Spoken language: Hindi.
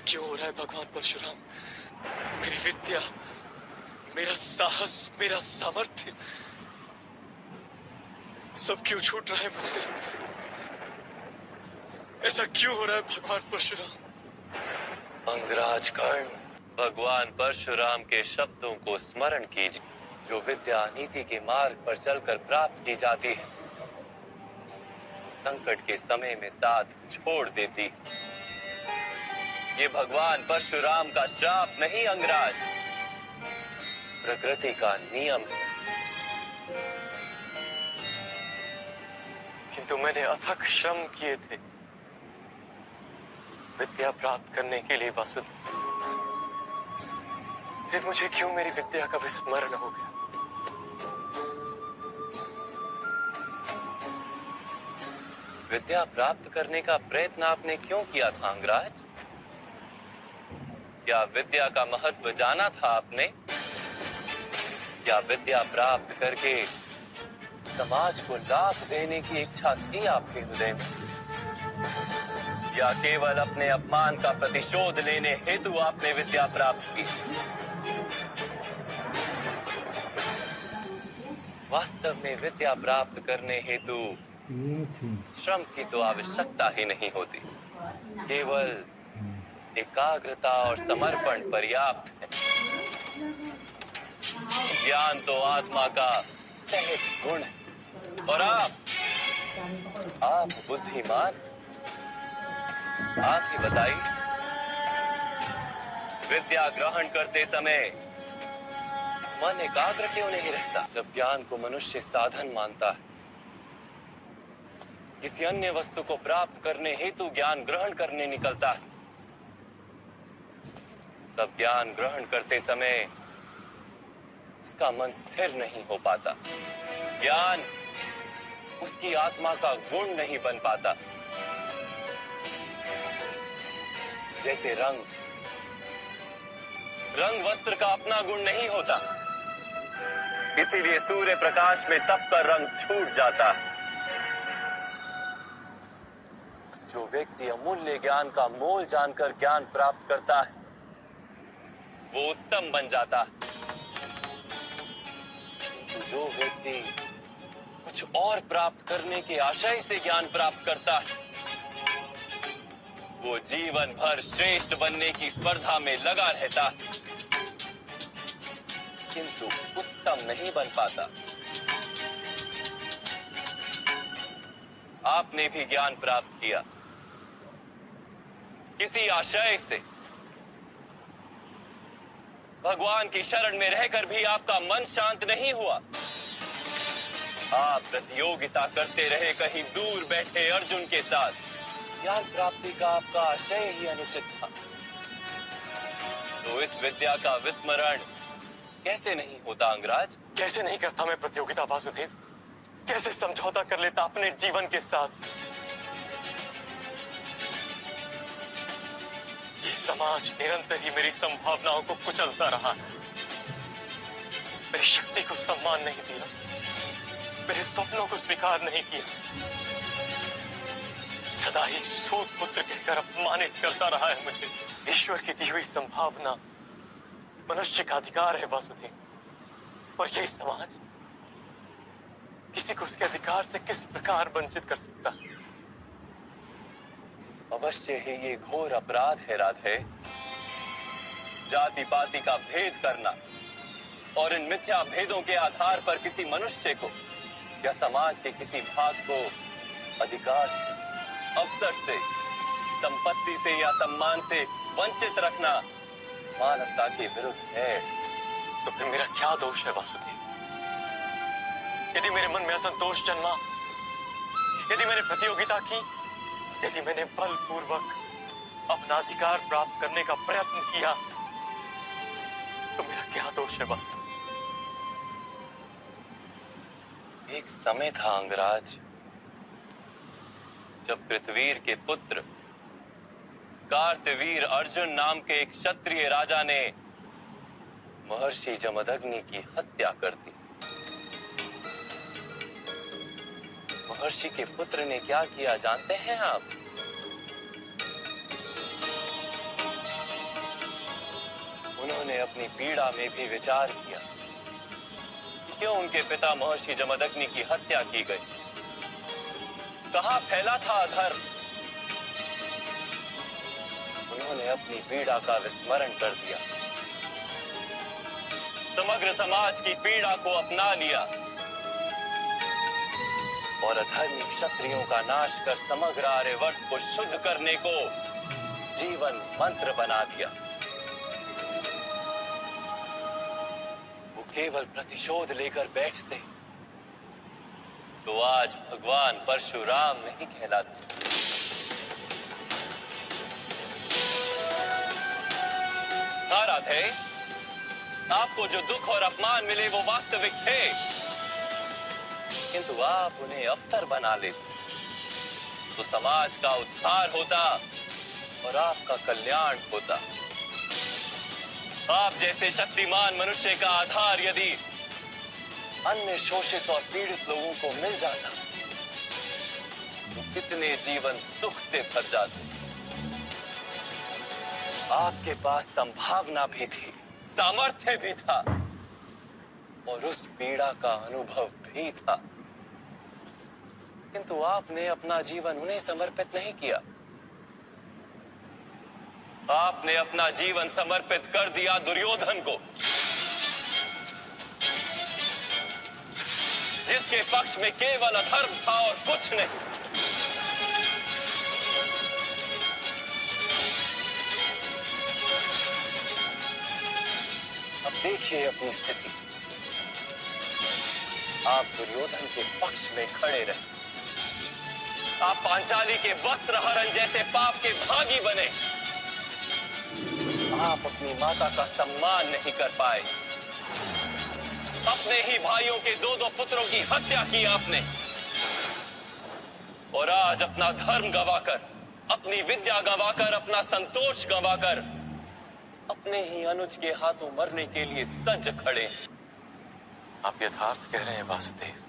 क्यों हो रहा है भगवान परशुराम? मेरी विद्या, मेरा साहस, मेरा सामर्थ्य सब क्यों छूट रहा है मुझसे? ऐसा क्यों हो रहा है भगवान परशुराम? अंगराज कर्ण, भगवान परशुराम के शब्दों को स्मरण कीजिए। जो विद्या नीति के मार्ग पर चलकर प्राप्त की जाती है, संकट के समय में साथ छोड़ देती है। ये भगवान परशुराम का श्राप नहीं अंगराज, प्रकृति का नियम है। किंतु मैंने अथक श्रम किए थे विद्या प्राप्त करने के लिए वासुदेव। फिर मुझे क्यों मेरी विद्या का विस्मरण हो गया? विद्या प्राप्त करने का प्रयत्न आपने क्यों किया था अंगराज? क्या विद्या का महत्व जाना था आपने? क्या विद्या प्राप्त करके समाज को लाभ देने की इच्छा थी आपके हृदय में? या केवल अपने अपमान का प्रतिशोध लेने हेतु आपने विद्या प्राप्त की? वास्तव में विद्या प्राप्त करने हेतु श्रम की तो आवश्यकता ही नहीं होती, केवल एकाग्रता और समर्पण पर्याप्त है। ज्ञान तो आत्मा का सहज गुण है और आप बुद्धिमान। आप ही बताइए, विद्या ग्रहण करते समय मन एकाग्र क्यों नहीं रहता? जब ज्ञान को मनुष्य साधन मानता है, किसी अन्य वस्तु को प्राप्त करने हेतु ज्ञान ग्रहण करने निकलता है, तब ज्ञान ग्रहण करते समय उसका मन स्थिर नहीं हो पाता। ज्ञान उसकी आत्मा का गुण नहीं बन पाता। जैसे रंग वस्त्र का अपना गुण नहीं होता, इसीलिए सूर्य प्रकाश में तप कर रंग छूट जाता है। जो व्यक्ति अमूल्य ज्ञान का मोल जानकर ज्ञान प्राप्त करता है, वो उत्तम बन जाता है। तो जो व्यक्ति कुछ और प्राप्त करने के आशय से ज्ञान प्राप्त करता है, वो जीवन भर श्रेष्ठ बनने की स्पर्धा में लगा रहता है, किंतु उत्तम नहीं बन पाता। आपने भी ज्ञान प्राप्त किया किसी आशय से, भगवान की शरण में रहकर भी आपका मन शांत नहीं हुआ। आप प्रतियोगिता करते रहे कहीं दूर बैठे अर्जुन के साथ। ज्ञान प्राप्ति का आपका आशय ही अनुचित था। तो इस विद्या का विस्मरण कैसे नहीं होता अंगराज? कैसे नहीं करता मैं प्रतियोगिता वासुदेव? कैसे समझौता कर लेता अपने जीवन के साथ? ये समाज निरंतर ही मेरी संभावनाओं को कुचलता रहा है, मेरी शक्ति को सम्मान नहीं दिया, मेरे स्वप्नों को स्वीकार नहीं किया, सदा ही सूत पुत्र कहकर अपमानित करता रहा है मुझे। ईश्वर की दी हुई संभावना मनुष्य का अधिकार है वासुदेव, और यही समाज किसी को उसके अधिकार से किस प्रकार वंचित कर सकता है? अवश्य ही ये घोर अपराध है राधे। जाति पाति का भेद करना और इन मिथ्या भेदों के आधार पर किसी मनुष्य को या समाज के किसी भाग को अधिकार से, अवसर से, संपत्ति से या सम्मान से वंचित रखना मानवता के विरुद्ध है। तो फिर मेरा क्या दोष है वासुदेव? यदि मेरे मन में असंतोष जन्मा, यदि मैंने प्रतियोगिता की, यदि मैंने बलपूर्वक अपना अधिकार प्राप्त करने का प्रयत्न किया, तो मेरा क्या दोष है वासुदेव? एक समय था अंगराज, जब कृतवीर के पुत्र कार्तवीर अर्जुन नाम के एक क्षत्रिय राजा ने महर्षि जमदग्नि की हत्या कर दी। महर्षि के पुत्र ने क्या किया जानते हैं आप? आपने अपनी पीड़ा में भी विचार किया क्यों उनके पिता महर्षि जमदग्नि की हत्या की गई? कहां फैला था अधर्म? उन्होंने अपनी पीड़ा का विस्मरण कर दिया, समग्र समाज की पीड़ा को अपना लिया और अधर्मी क्षत्रियों का नाश कर समग्र आर्यवर्त को शुद्ध करने को जीवन मंत्र बना दिया। वो केवल प्रतिशोध लेकर बैठते तो आज भगवान परशुराम नहीं कहलाते। राधे, आपको जो दुख और अपमान मिले वो वास्तविक थे, किंतु आप उन्हें अवसर बना लेते तो समाज का उद्धार होता और आपका कल्याण होता। आप जैसे शक्तिमान मनुष्य का आधार यदि अन्य शोषित और पीड़ित लोगों को मिल जाता तो कितने जीवन सुख से भर जाते। आपके पास संभावना भी थी, सामर्थ्य भी था और उस पीड़ा का अनुभव भी था, किंतु आपने अपना जीवन उन्हें समर्पित नहीं किया। आपने अपना जीवन समर्पित कर दिया दुर्योधन को, जिसके पक्ष में केवल अधर्म था और कुछ नहीं। अब देखिए अपनी स्थिति, आप दुर्योधन के पक्ष में खड़े रहे, आप पांचाली के वस्त्र हरण जैसे पाप के भागी बने, आप अपनी माता का सम्मान नहीं कर पाए, अपने ही भाइयों के दो दो पुत्रों की हत्या की आपने, और आज अपना धर्म गंवाकर, अपनी विद्या गंवाकर, अपना संतोष गंवाकर अपने ही अनुज के हाथों मरने के लिए सज्ज खड़े। आप यथार्थ कह रहे हैं वासुदेव।